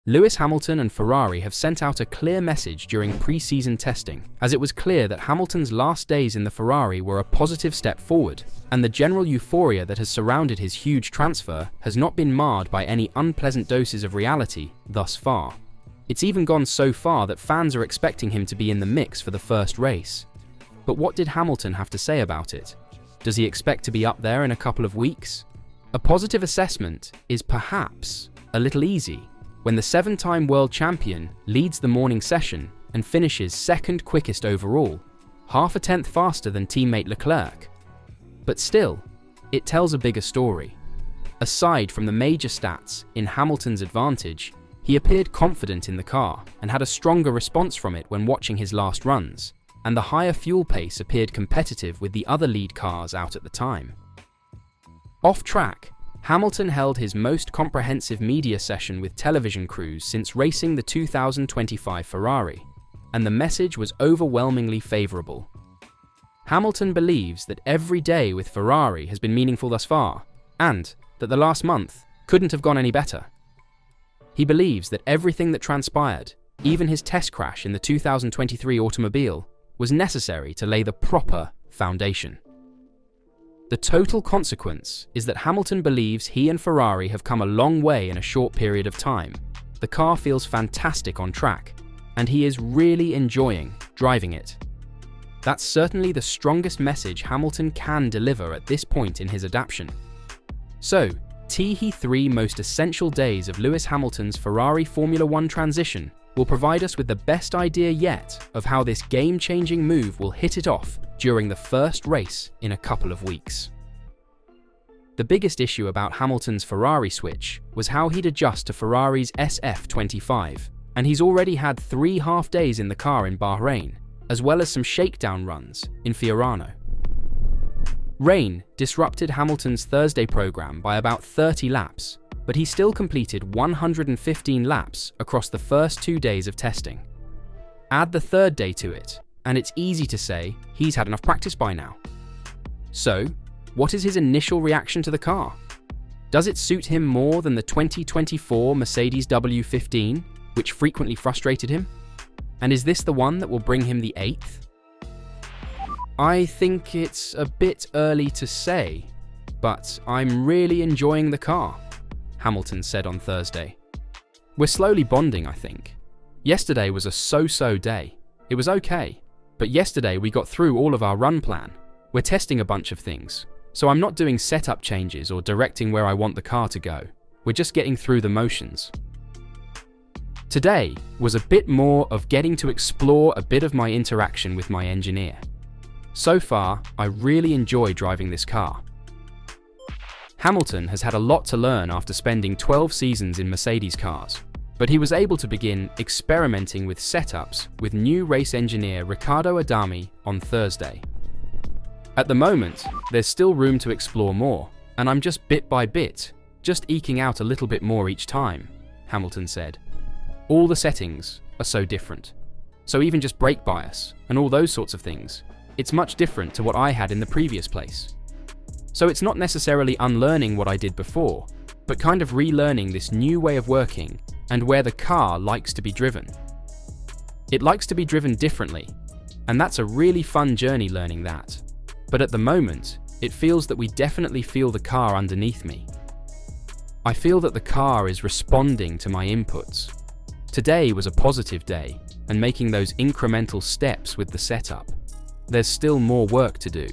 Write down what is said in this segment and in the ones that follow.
Lewis Hamilton and Ferrari have sent out a clear message during pre-season testing, as it was clear that Hamilton's last days in the Ferrari were a positive step forward, and the general euphoria that has surrounded his huge transfer has not been marred by any unpleasant doses of reality thus far. It's even gone so far that fans are expecting him to be in the mix for the first race. But what did Hamilton have to say about it? Does he expect to be up there in a couple of weeks? A positive assessment is perhaps a little easy when the 7-time world champion leads the morning session and finishes second quickest overall, half a tenth faster than teammate Leclerc. But still, it tells a bigger story. Aside from the major stats in Hamilton's advantage, he appeared confident in the car and had a stronger response from it when watching his last runs, and the higher fuel pace appeared competitive with the other lead cars out at the time. Off track, Hamilton held his most comprehensive media session with television crews since racing the 2025 Ferrari, and the message was overwhelmingly favourable. Hamilton believes that every day with Ferrari has been meaningful thus far, and that the last month couldn't have gone any better. He believes that everything that transpired, even his test crash in the 2023 automobile, was necessary to lay the proper foundation. The total consequence is that Hamilton believes he and Ferrari have come a long way in a short period of time. The car feels fantastic on track, and he is really enjoying driving it. That's certainly the strongest message Hamilton can deliver at this point in his adaptation. So, the 3 most essential days of Lewis Hamilton's Ferrari Formula One transition will provide us with the best idea yet of how this game-changing move will hit it off during the first race in a couple of weeks. The biggest issue about Hamilton's Ferrari switch was how he'd adjust to Ferrari's SF25, and he's already had 3 half days in the car in Bahrain, as well as some shakedown runs in Fiorano. Rain disrupted Hamilton's Thursday program by about 30 laps, but he still completed 115 laps across the first 2 days of testing. Add the 3rd day to it, and it's easy to say he's had enough practice by now. So, what is his initial reaction to the car? Does it suit him more than the 2024 Mercedes W15, which frequently frustrated him? And is this the one that will bring him the 8th? I think it's a bit early to say, but I'm really enjoying the car, Hamilton said on Thursday. We're slowly bonding, I think. Yesterday was a so-so day. It was okay, but yesterday we got through all of our run plan. We're testing a bunch of things, so I'm not doing setup changes or directing where I want the car to go. We're just getting through the motions. Today was a bit more of getting to explore a bit of my interaction with my engineer. So far, I really enjoy driving this car. Hamilton has had a lot to learn after spending 12 seasons in Mercedes cars, but he was able to begin experimenting with setups with new race engineer Riccardo Adami on Thursday. At the moment, there's still room to explore more, and I'm just bit by bit, just eking out a little bit more each time, Hamilton said. All the settings are so different. So even just brake bias and all those sorts of things, it's much different to what I had in the previous place. So it's not necessarily unlearning what I did before, but kind of relearning this new way of working and where the car likes to be driven. It likes to be driven differently, and that's a really fun journey learning that. But at the moment, it feels that we definitely feel the car underneath me. I feel that the car is responding to my inputs. Today was a positive day, and making those incremental steps with the setup. There's still more work to do.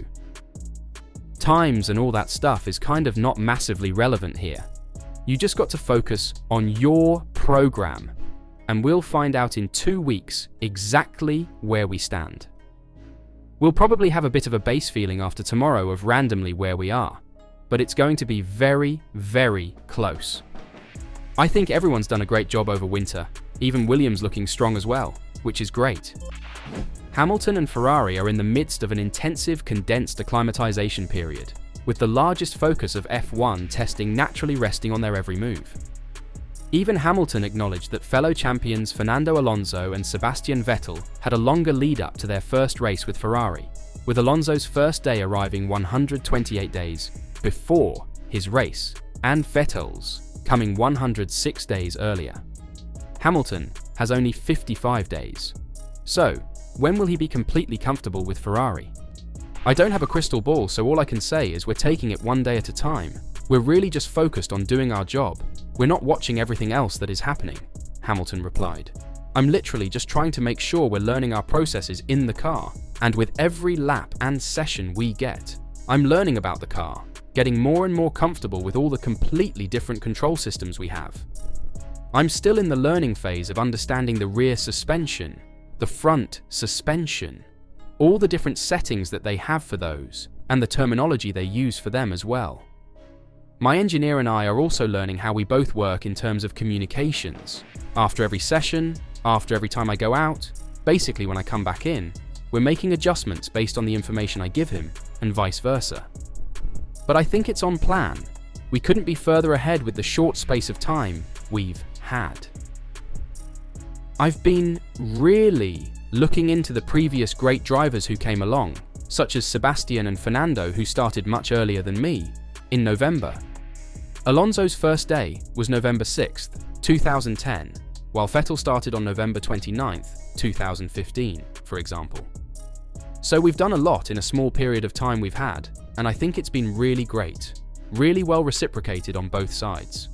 Times and all that stuff is kind of not massively relevant here. You just got to focus on your program, and we'll find out in 2 weeks exactly where we stand. We'll probably have a bit of a base feeling after tomorrow of randomly where we are, but it's going to be very, very close. I think everyone's done a great job over winter, even Williams looking strong as well, which is great. Hamilton and Ferrari are in the midst of an intensive condensed acclimatization period, with the largest focus of F1 testing naturally resting on their every move. Even Hamilton acknowledged that fellow champions Fernando Alonso and Sebastian Vettel had a longer lead-up to their first race with Ferrari, with Alonso's first day arriving 128 days before his race, and Vettel's coming 106 days earlier. Hamilton has only 55 days. So, when will he be completely comfortable with Ferrari? I don't have a crystal ball, so all I can say is we're taking it one day at a time. We're really just focused on doing our job. We're not watching everything else that is happening, Hamilton replied. I'm literally just trying to make sure we're learning our processes in the car, and with every lap and session we get, I'm learning about the car, getting more and more comfortable with all the completely different control systems we have. I'm still in the learning phase of understanding the rear suspension, the front suspension, all the different settings that they have for those, and the terminology they use for them as well. My engineer and I are also learning how we both work in terms of communications. After every session, after every time I go out, basically when I come back in, we're making adjustments based on the information I give him, and vice versa. But I think it's on plan. We couldn't be further ahead with the short space of time we've had. I've been really looking into the previous great drivers who came along, such as Sebastian and Fernando, who started much earlier than me, in November. Alonso's first day was November 6th, 2010, while Vettel started on November 29th, 2015, for example. So we've done a lot in a small period of time we've had, and I think it's been really great, really well reciprocated on both sides.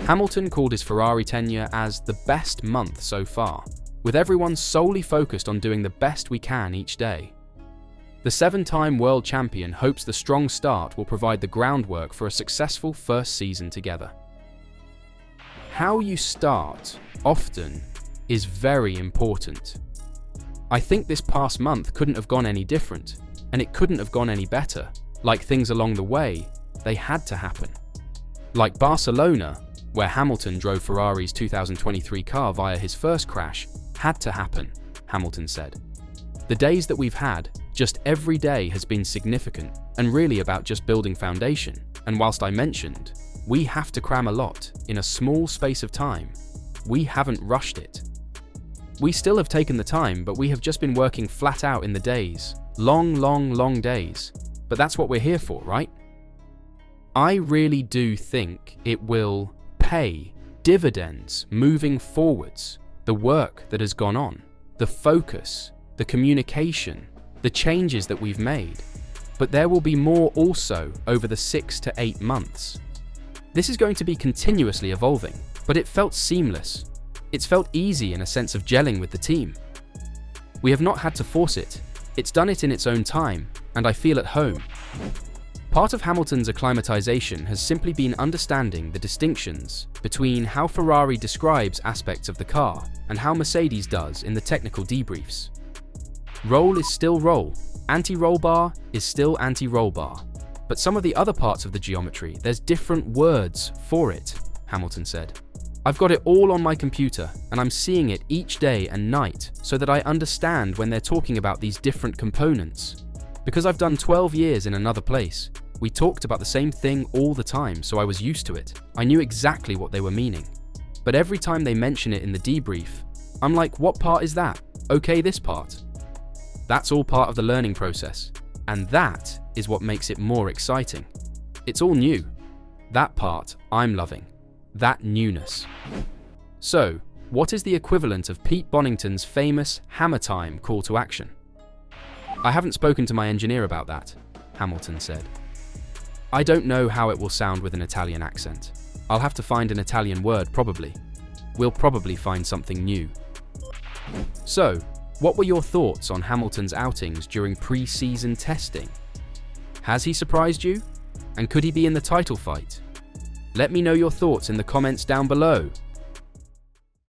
Hamilton called his Ferrari tenure as the best month so far, with everyone solely focused on doing the best we can each day. The 7-time world champion hopes the strong start will provide the groundwork for a successful first season together. How you start, often, is very important. I think this past month couldn't have gone any different, and it couldn't have gone any better. Like things along the way, they had to happen. Like Barcelona, where Hamilton drove Ferrari's 2023 car via his first crash, had to happen, Hamilton said. The days that we've had, just every day has been significant and really about just building foundation. And whilst I mentioned, we have to cram a lot in a small space of time, we haven't rushed it. We still have taken the time, but we have just been working flat out in the days. Long days. But that's what we're here for, right? I really do think it will pay dividends moving forwards. The work that has gone on, the focus, the communication, the changes that we've made. But there will be more also over the 6 to 8 months. This is going to be continuously evolving, but it felt seamless. It's felt easy in a sense of gelling with the team. We have not had to force it. It's done it in its own time, and I feel at home. Part of Hamilton's acclimatization has simply been understanding the distinctions between how Ferrari describes aspects of the car and how Mercedes does in the technical debriefs. Roll is still roll, anti-roll bar is still anti-roll bar, but some of the other parts of the geometry, there's different words for it, Hamilton said. I've got it all on my computer, and I'm seeing it each day and night so that I understand when they're talking about these different components. Because I've done 12 years in another place, we talked about the same thing all the time, so I was used to it. I knew exactly what they were meaning. But every time they mention it in the debrief, I'm like, what part is that? Okay, this part. That's all part of the learning process, and that is what makes it more exciting. It's all new. That part I'm loving. That newness. So, what is the equivalent of Pete Bonington's famous hammer time call to action? I haven't spoken to my engineer about that, Hamilton said. I don't know how it will sound with an Italian accent. I'll have to find an Italian word probably. We'll probably find something new. So, what were your thoughts on Hamilton's outings during pre-season testing? Has he surprised you? And could he be in the title fight? Let me know your thoughts in the comments down below.